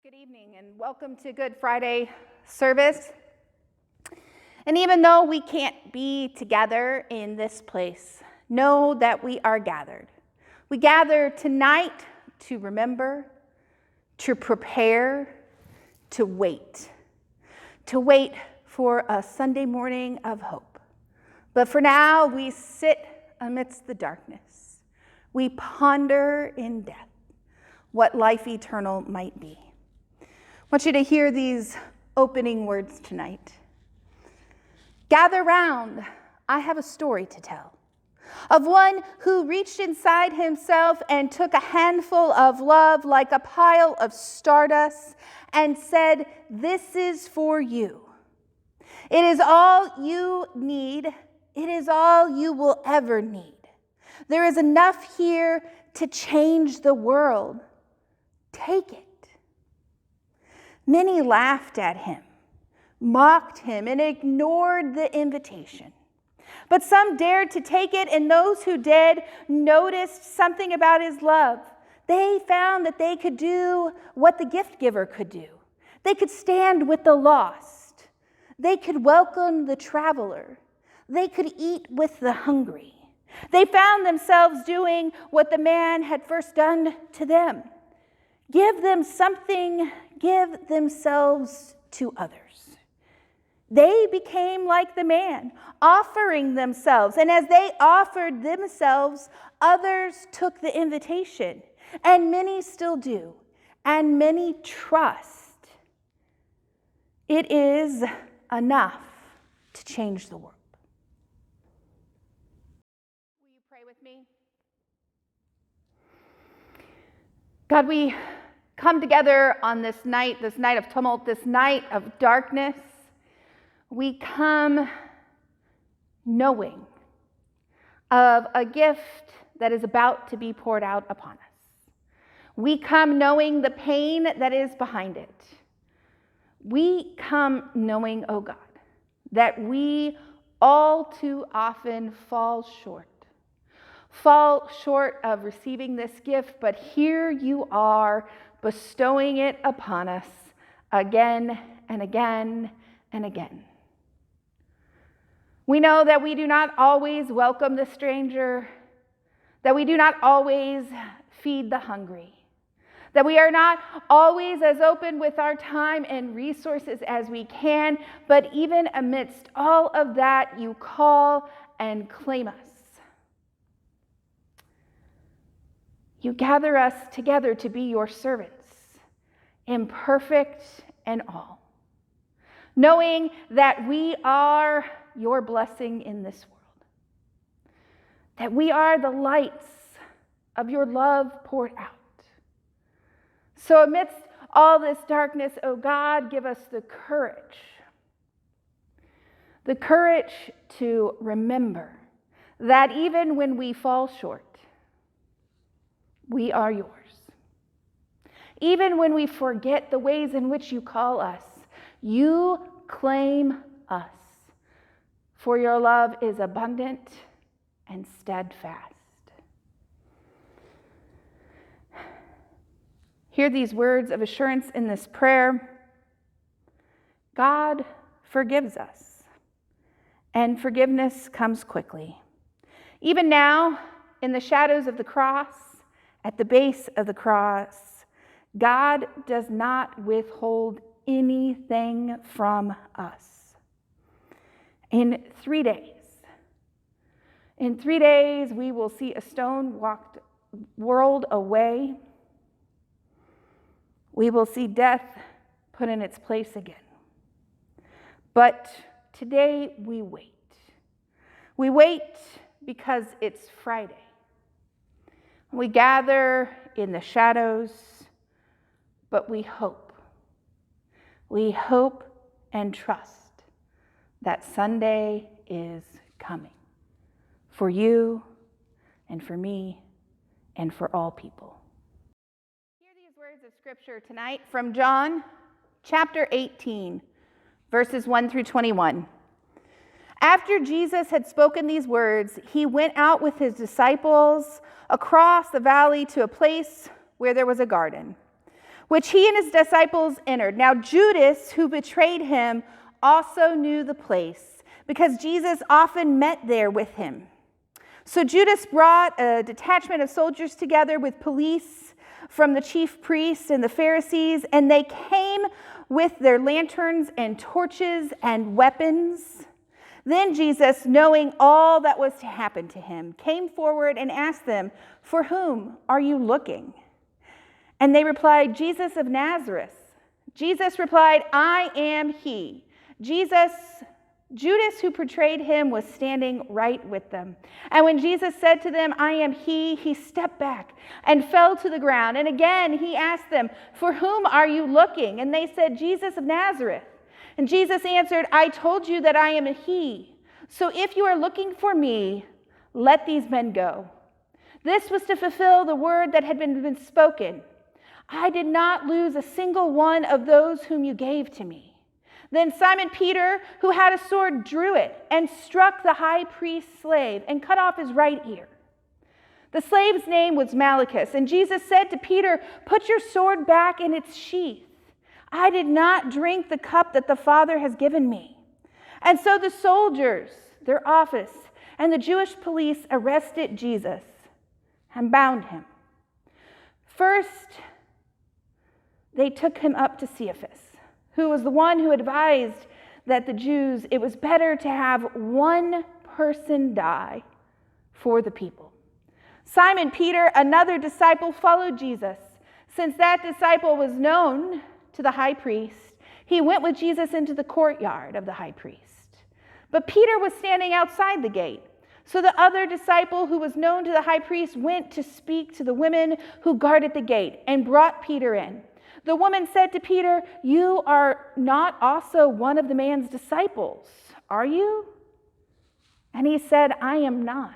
Good evening and welcome to Good Friday service. And even though we can't be together in this place, know that we are gathered. We gather tonight to remember, to prepare, to wait for a Sunday morning of hope. But for now, we sit amidst the darkness. We ponder in death what life eternal might be. I want you to hear these opening words tonight. Gather round, I have a story to tell, of one who reached inside himself and took a handful of love like a pile of stardust and said, "This is for you. It is all you need. It is all you will ever need. There is enough here to change the world. Take it." Many laughed at him, mocked him, and ignored the invitation. But some dared to take it, and those who did noticed something about his love. They found that they could do what the gift giver could do. They could stand with the lost. They could welcome the traveler. They could eat with the hungry. They found themselves doing what the man had first done to them. Give them something, give themselves to others. They became like the man, offering themselves. And as they offered themselves, others took the invitation. And many still do. And many trust. It is enough to change the world. Will you pray with me? God, we come together on this night of tumult, this night of darkness. We come knowing of a gift that is about to be poured out upon us. We come knowing the pain that is behind it. We come knowing, oh God, that we all too often fall short of receiving this gift, but here you are bestowing it upon us again and again and again. We know that we do not always welcome the stranger, that we do not always feed the hungry, that we are not always as open with our time and resources as we can, but even amidst all of that, you call and claim us. You gather us together to be your servants, imperfect and all, knowing that we are your blessing in this world, that we are the lights of your love poured out. So amidst all this darkness, oh God, give us the courage to remember that even when we fall short, we are yours. Even when we forget the ways in which you call us, you claim us. For your love is abundant and steadfast. Hear these words of assurance in this prayer. God forgives us, and forgiveness comes quickly. Even now, in the shadows of the cross, at the base of the cross, God does not withhold anything from us. In 3 days, we will see a stone rolled away. We will see death put in its place again. But today we wait. We wait because it's Friday. We gather in the shadows, but we hope. We hope and trust that Sunday is coming for you and for me and for all people. Hear these words of scripture tonight from John chapter 18, verses 1 through 21. After Jesus had spoken these words, he went out with his disciples across the valley to a place where there was a garden, which he and his disciples entered. Now Judas, who betrayed him, also knew the place, because Jesus often met there with him. So Judas brought a detachment of soldiers together with police from the chief priests and the Pharisees, and they came with their lanterns and torches and weapons. Then Jesus, knowing all that was to happen to him, came forward and asked them, "For whom are you looking?" And they replied, "Jesus of Nazareth." Jesus replied, "I am he." Judas, who betrayed him, was standing right with them. And when Jesus said to them, "I am he stepped back and fell to the ground. And again he asked them, "For whom are you looking?" And they said, "Jesus of Nazareth." And Jesus answered, "I told you that I am he. So if you are looking for me, let these men go." This was to fulfill the word that had been spoken. "I did not lose a single one of those whom you gave to me." Then Simon Peter, who had a sword, drew it and struck the high priest's slave and cut off his right ear. The slave's name was Malchus, and Jesus said to Peter, "Put your sword back in its sheath. I did not drink the cup that the Father has given me." And so the soldiers, their office, and the Jewish police arrested Jesus and bound him. First, they took him up to Caiaphas, who was the one who advised that the Jews, it was better to have one person die for the people. Simon Peter, another disciple, followed Jesus. Since that disciple was known to the high priest, he went with Jesus into the courtyard of the high priest. But Peter was standing outside the gate. So the other disciple, who was known to the high priest, went to speak to the women who guarded the gate and brought Peter in. The woman said to Peter, "You are not also one of the man's disciples, are you?" And he said, "I am not."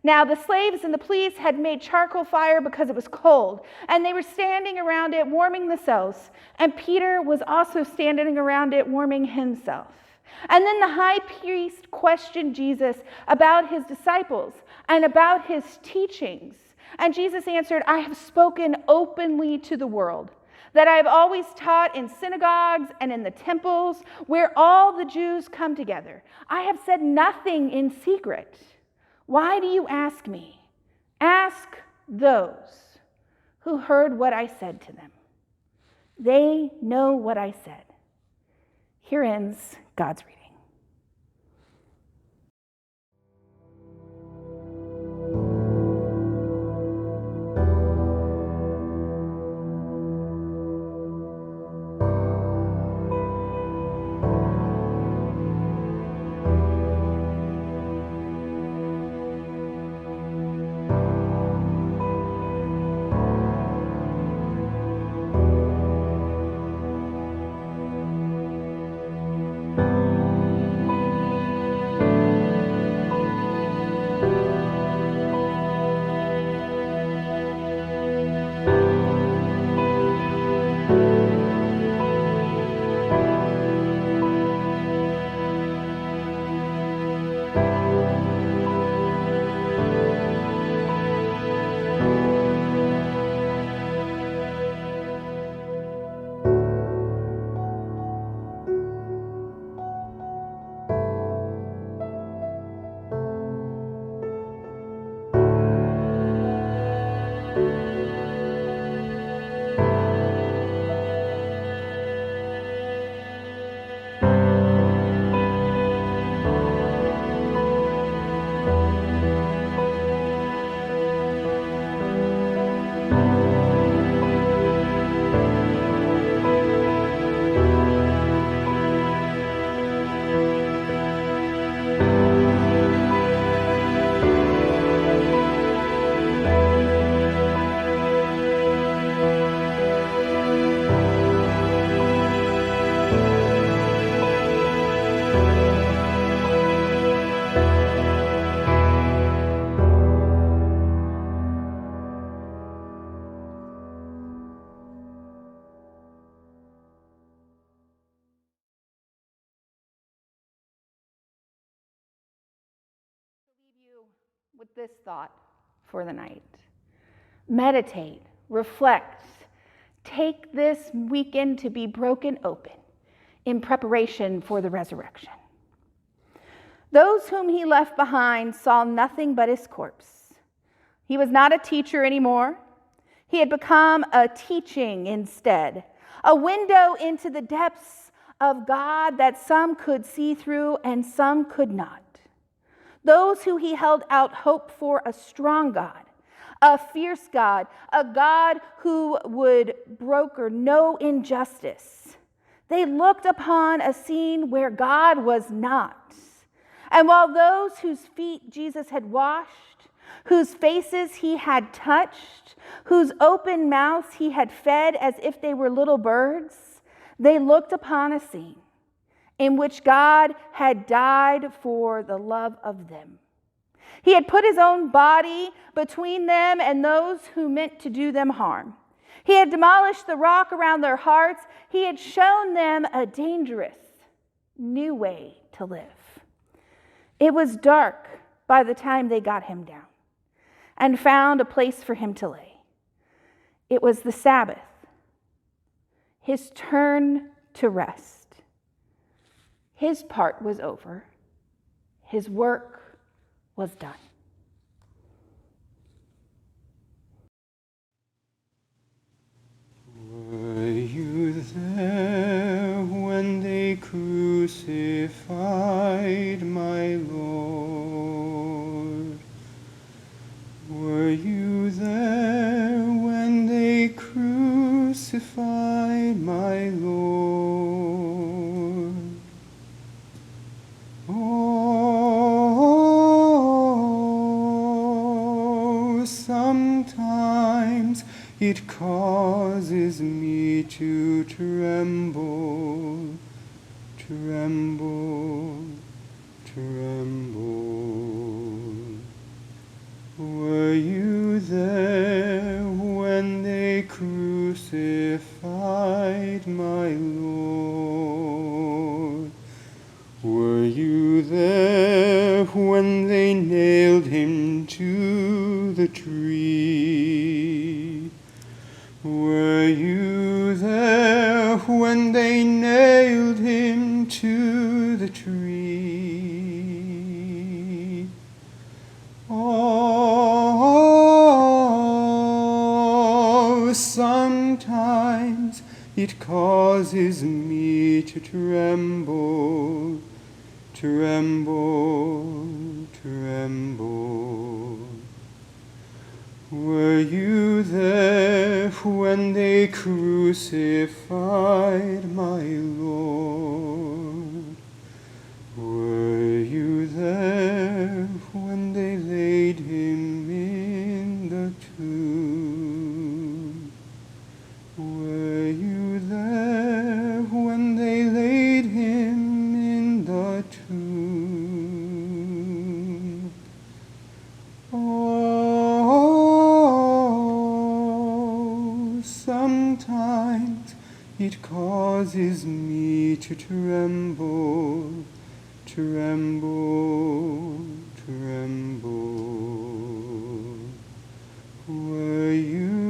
Now the slaves and the police had made charcoal fire because it was cold, and they were standing around it warming themselves. And Peter was also standing around it warming himself. And then the high priest questioned Jesus about his disciples and about his teachings. And Jesus answered, "I have spoken openly to the world, that I have always taught in synagogues and in the temples where all the Jews come together. I have said nothing in secret. Why do you ask me? Ask those who heard what I said to them. They know what I said." Here ends God's reading. With this thought for the night. Meditate, reflect, take this weekend to be broken open in preparation for the resurrection. Those whom he left behind saw nothing but his corpse. He was not a teacher anymore. He had become a teaching instead, a window into the depths of God that some could see through and some could not. Those who he held out hope for a strong God, a fierce God, a God who would broker no injustice. They looked upon a scene where God was not. And while those whose feet Jesus had washed, whose faces he had touched, whose open mouths he had fed as if they were little birds, they looked upon a scene in which God had died for the love of them. He had put his own body between them and those who meant to do them harm. He had demolished the rock around their hearts. He had shown them a dangerous new way to live. It was dark by the time they got him down and found a place for him to lay. It was the Sabbath, his turn to rest. His part was over. His work was done. Were you there when they crucified my Lord? Were you there when they crucified my Lord? Oh, sometimes it causes me to tremble, tremble, tremble. Were you there when they crucified my Lord? Were you there when they nailed him to the tree? Were you there when they nailed him to the tree? Oh, sometimes it causes me to tremble, tremble, tremble. Were you there when they crucified my Lord? Were you there when they laid him in the tomb? Were you there when they laid him in the tomb? Oh, sometimes it causes me to tremble, tremble, tremble. Were you